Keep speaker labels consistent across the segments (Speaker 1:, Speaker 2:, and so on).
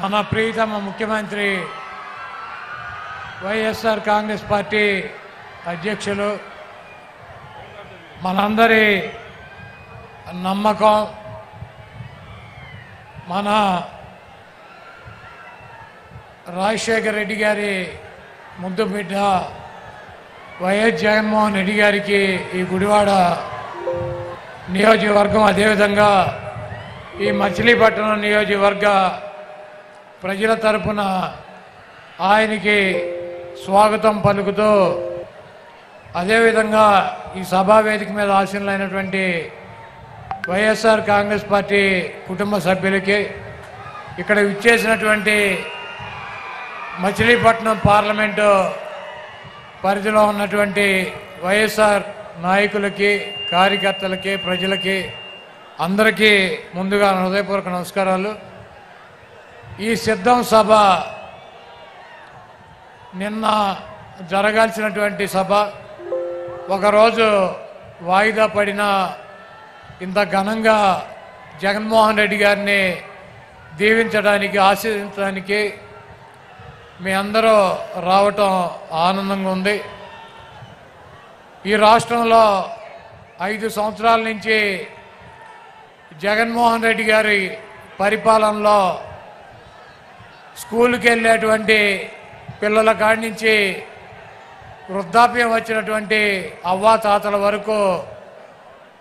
Speaker 1: మన ప్రియతమ ముఖ్యమంత్రి వైఎస్ఆర్ కాంగ్రెస్ పార్టీ అధ్యక్షులు మనందరి నమ్మకం మన రాజశేఖర రెడ్డి గారి ముద్దు బిడ్డ వైఎస్ జగన్మోహన్ రెడ్డి గారికి ఈ గుడివాడ నియోజకవర్గం అదేవిధంగా ఈ మచిలీపట్నం నియోజకవర్గ ప్రజల తరపున ఆయనకి స్వాగతం పలుకుతూ అదేవిధంగా ఈ సభా వేదిక మీద ఆసీనులైనటువంటి వైఎస్ఆర్ కాంగ్రెస్ పార్టీ కుటుంబ సభ్యులకి ఇక్కడ విచ్చేసినటువంటి మచిలీపట్నం పార్లమెంటు పరిధిలో ఉన్నటువంటి వైఎస్ఆర్ నాయకులకి కార్యకర్తలకి ప్రజలకి అందరికీ ముందుగా హృదయపూర్వక నమస్కారాలు. ఈ సిద్ధం సభ నిన్న జరగాల్సినటువంటి సభ ఒకరోజు వాయిదా పడిన ఇంత ఘనంగా జగన్మోహన్ రెడ్డి గారిని దీవించడానికి ఆశీర్వదించడానికి మీ అందరూ రావటం ఆనందంగా ఉంది. ఈ రాష్ట్రంలో 5 సంవత్సరాల నుంచి జగన్మోహన్ రెడ్డి గారి పరిపాలనలో స్కూల్కి వెళ్ళేటువంటి పిల్లల కాడి నుంచి వృద్ధాప్యం వచ్చినటువంటి అవ్వాతాతల వరకు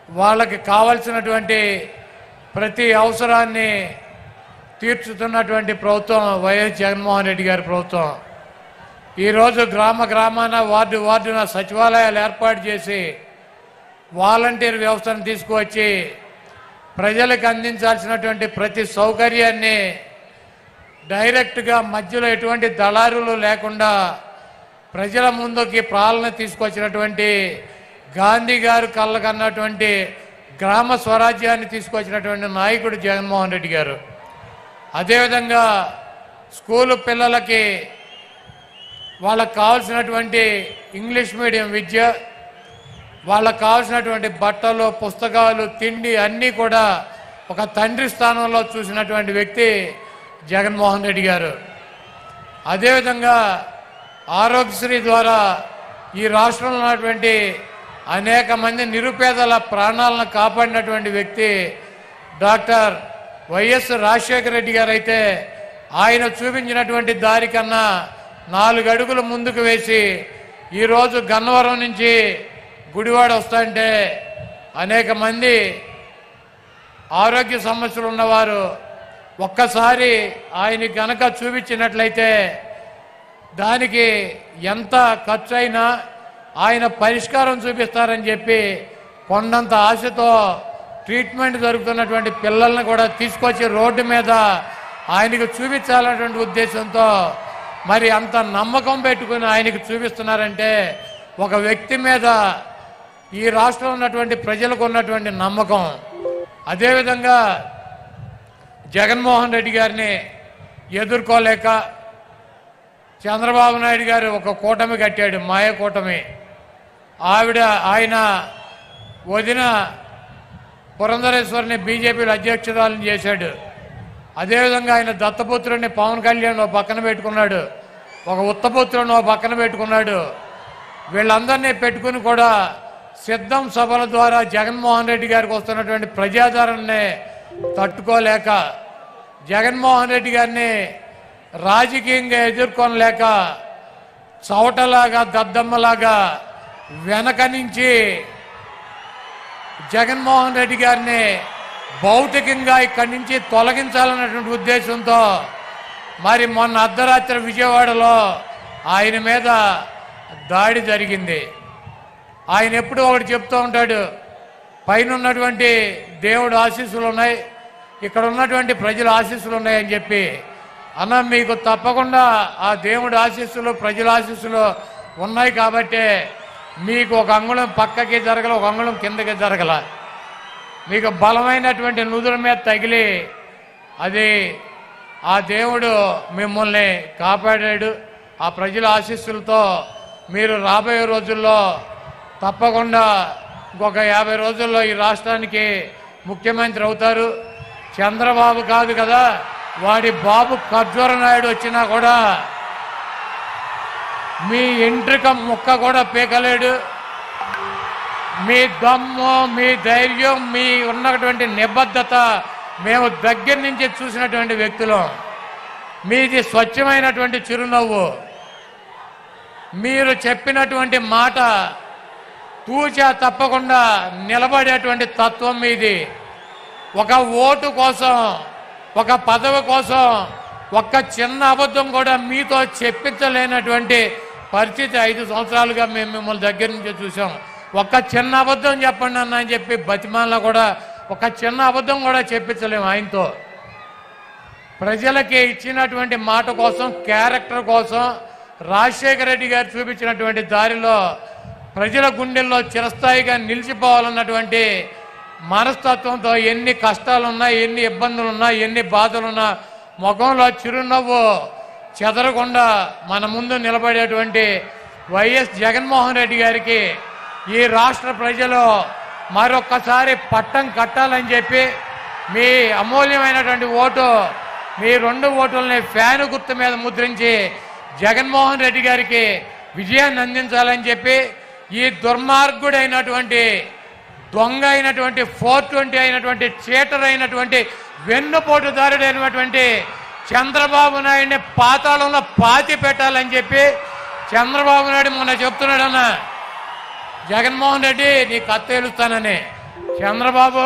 Speaker 1: వాళ్ళకి కావలసినటువంటి ప్రతి అవసరాన్ని తీర్చుతున్నటువంటి ప్రభుత్వం వైఎస్ జగన్మోహన్ రెడ్డి గారి ప్రభుత్వం. ఈరోజు గ్రామ గ్రామాన వార్డు వార్డున సచివాలయాలు ఏర్పాటు చేసి వాలంటీర్ వ్యవస్థను తీసుకువచ్చి ప్రజలకు అందించాల్సినటువంటి ప్రతి సౌకర్యాన్ని డైరెక్ట్గా మధ్యలో ఎటువంటి దళారులు లేకుండా ప్రజల ముందుకి పాలన తీసుకొచ్చినటువంటి గాంధీ గారు కళ్ళకన్నటువంటి గ్రామ స్వరాజ్యాన్ని తీసుకొచ్చినటువంటి నాయకుడు జగన్మోహన్ రెడ్డి గారు. అదేవిధంగా స్కూలు పిల్లలకి వాళ్ళకు కావాల్సినటువంటి ఇంగ్లీష్ మీడియం విద్య, వాళ్ళకు కావాల్సినటువంటి బట్టలు పుస్తకాలు తిండి అన్నీ కూడా ఒక తండ్రి స్థానంలో చూసినటువంటి వ్యక్తి జగన్మోహన్ రెడ్డి గారు. అదేవిధంగా ఆరోగ్యశ్రీ ద్వారా ఈ రాష్ట్రంలో ఉన్నటువంటి అనేక మంది నిరుపేదల ప్రాణాలను కాపాడినటువంటి వ్యక్తి డాక్టర్ వైఎస్ రాజశేఖర రెడ్డి గారు. అయితే ఆయన చూపించినటువంటి దారి కన్నా 4 అడుగులు ముందుకు వేసి ఈరోజు గన్నవరం నుంచి గుడివాడ వస్తుంటే అనేక మంది ఆరోగ్య సమస్యలు ఉన్నవారు ఒక్కసారి ఆయన గనక చూపించినట్లయితే దానికి ఎంత ఖర్చు అయినా ఆయన పరిష్కారం చూపిస్తారని చెప్పి కొండంత ఆశతో ట్రీట్మెంట్ జరుగుతున్నటువంటి పిల్లల్ని కూడా తీసుకొచ్చి రోడ్డు మీద ఆయనకు చూపించాలన్నటువంటి ఉద్దేశంతో మరి అంత నమ్మకం పెట్టుకుని ఆయనకు చూపిస్తున్నారంటే ఒక వ్యక్తి మీద ఈ రాష్ట్రంలో ఉన్నటువంటి ప్రజలకు ఉన్నటువంటి నమ్మకం. అదేవిధంగా జగన్మోహన్ రెడ్డి గారిని ఎదుర్కోలేక చంద్రబాబు నాయుడు గారు ఒక కూటమి కట్టాడు, మాయ కూటమి. ఆయన వదిన పురంధరేశ్వరిని బీజేపీలో అధ్యక్షురాలను చేశాడు. అదేవిధంగా ఆయన దత్తపుత్రుడిని పవన్ కళ్యాణ్ ఓ పక్కన పెట్టుకున్నాడు, ఒక ఉత్తపుత్రుడిని ఓ పక్కన పెట్టుకున్నాడు. వీళ్ళందరినీ పెట్టుకుని కూడా సిద్ధం సభల ద్వారా జగన్మోహన్ రెడ్డి గారికి వస్తున్నటువంటి ప్రజాదరణని తట్టుకోలేక జగన్మోహన్ రెడ్డి గారిని రాజకీయంగా ఎదుర్కొనలేక చవటలాగా దద్దమ్మలాగా వెనక నుంచి జగన్మోహన్ రెడ్డి గారిని భౌతికంగా ఇక్కడి నుంచి తొలగించాలన్నటువంటి ఉద్దేశంతో మరి మొన్న అర్ధరాత్రి విజయవాడలో ఆయన మీద దాడి జరిగింది. ఆయన ఎప్పుడూ ఒకటి చెప్తూ ఉంటాడు, పైన ఉన్నటువంటి దేవుడు ఆశీస్సులు ఉన్నాయి, ఇక్కడ ఉన్నటువంటి ప్రజల ఆశీస్సులు ఉన్నాయని చెప్పి. అన్న మీకు తప్పకుండా ఆ దేవుడి ఆశీస్సులు ప్రజల ఆశీస్సులు ఉన్నాయి కాబట్టి మీకు ఒక అంగుళం పక్కకి జరగల, ఒక అంగుళం కిందకి జరగల. మీకు బలమైనటువంటి నుదుల మీద తగిలి అది ఆ దేవుడు మిమ్మల్ని కాపాడాడు. ఆ ప్రజల ఆశీస్సులతో మీరు రాబోయే రోజుల్లో తప్పకుండా ఇంకొక 50 రోజుల్లో ఈ రాష్ట్రానికి ముఖ్యమంత్రి అవుతారు. చంద్రబాబు కాదు కదా, వాడి బాబు ఖర్జూర నాయుడు వచ్చినా కూడా మీ ఎంట్రిక ముక్క కూడా పీకలేడు. మీ దమ్ము, మీ ధైర్యం, మీ ఉన్నటువంటి నిబద్ధత మేము దగ్గర నుంచి చూసినటువంటి వ్యక్తులం. మీది స్వచ్ఛమైనటువంటి చిరునవ్వు. మీరు చెప్పినటువంటి మాట తూచా తప్పకుండా నిలబడేటువంటి తత్వం మీది. ఒక ఓటు కోసం, ఒక పదవి కోసం ఒక్క చిన్న అబద్ధం కూడా మీతో చెప్పించలేనటువంటి పరిస్థితి 5 సంవత్సరాలుగా మేము మిమ్మల్ని దగ్గర నుంచి చూసాం. ఒక్క చిన్న అబద్ధం చెప్పండి అన్న అని చెప్పి బతిమాలలో కూడా ఒక చిన్న అబద్ధం కూడా చెప్పించలేము ఆయనతో. ప్రజలకి ఇచ్చినటువంటి మాట కోసం, క్యారెక్టర్ కోసం రాజశేఖర రెడ్డి గారు చూపించినటువంటి దారిలో ప్రజల గుండెల్లో చిరస్థాయిగా నిలిచిపోవాలన్నటువంటి మనస్తత్వంతో ఎన్ని కష్టాలున్నా, ఎన్ని ఇబ్బందులున్నా, ఎన్ని బాధలున్నా ముఖంలో చిరునవ్వు చెదరకుండా మన ముందు నిలబడేటువంటి వైఎస్ జగన్మోహన్ రెడ్డి గారికి ఈ రాష్ట్ర ప్రజలు మరొక్కసారి పట్టం కట్టాలని చెప్పి మీ అమూల్యమైనటువంటి ఓటు, మీ 2 ఓటుల్ని ఫ్యాను గుర్తు మీద ముద్రించి జగన్మోహన్ రెడ్డి గారికి విజయాన్ని అందించాలని చెప్పి ఈ దుర్మార్గుడైనటువంటి, దొంగ అయినటువంటి, 420 అయినటువంటి, చీటర్ అయినటువంటి, వెన్నుపోటుదారుడైనటువంటి చంద్రబాబు నాయుడిని పాతాళంలో పాతి పెట్టాలని చెప్పి చంద్రబాబు నాయుడు మొన్న చెప్తున్నాడన్న, జగన్మోహన్ రెడ్డి నీకు కత్తి తేలుస్తానని. చంద్రబాబు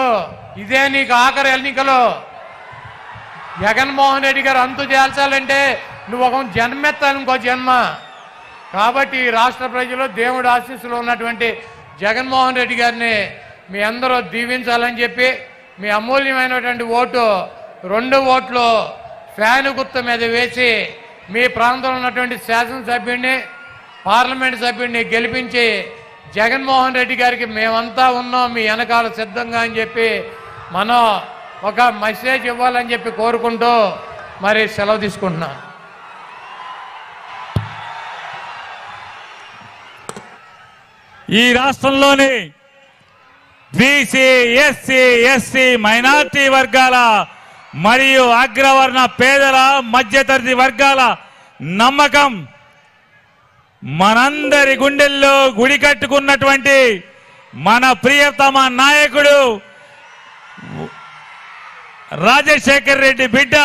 Speaker 1: ఇదే నీకు ఆఖరి ఎన్నికలు. జగన్మోహన్ రెడ్డి గారు అంతు తేల్చాలంటే నువ్వు ఒక జన్మెత్తాలి, ఇంకో జన్మ. కాబట్టి ఈ రాష్ట్ర ప్రజలు దేవుడి ఆశీస్సులో ఉన్నటువంటి జగన్మోహన్ రెడ్డి గారిని మీ అందరూ దీవించాలని చెప్పి మీ అమూల్యమైనటువంటి ఓటు 2 ఓట్లు ఫ్యాను గుర్తు మీద వేసి మీ ప్రాంతంలో ఉన్నటువంటి శాసనసభ్యుడిని, పార్లమెంట్ సభ్యుడిని గెలిపించి జగన్మోహన్ రెడ్డి గారికి మేమంతా ఉన్నాం మీ వెనకాల సిద్ధంగా అని చెప్పి మనం ఒక మెసేజ్ ఇవ్వాలని చెప్పి కోరుకుంటూ మరి సెలవు తీసుకుంటున్నాం.
Speaker 2: ఈ రాష్ట్రంలోని బీసీ, ఎస్సీ, ఎస్టీ, మైనార్టీ వర్గాల మరియు అగ్రవర్ణ పేదల, మధ్యతరగతి వర్గాల నమ్మకం మనందరి గుండెల్లో గుడి కట్టుకున్నటువంటి మన ప్రియతమ నాయకుడు రాజశేఖర్ రెడ్డి బిడ్డ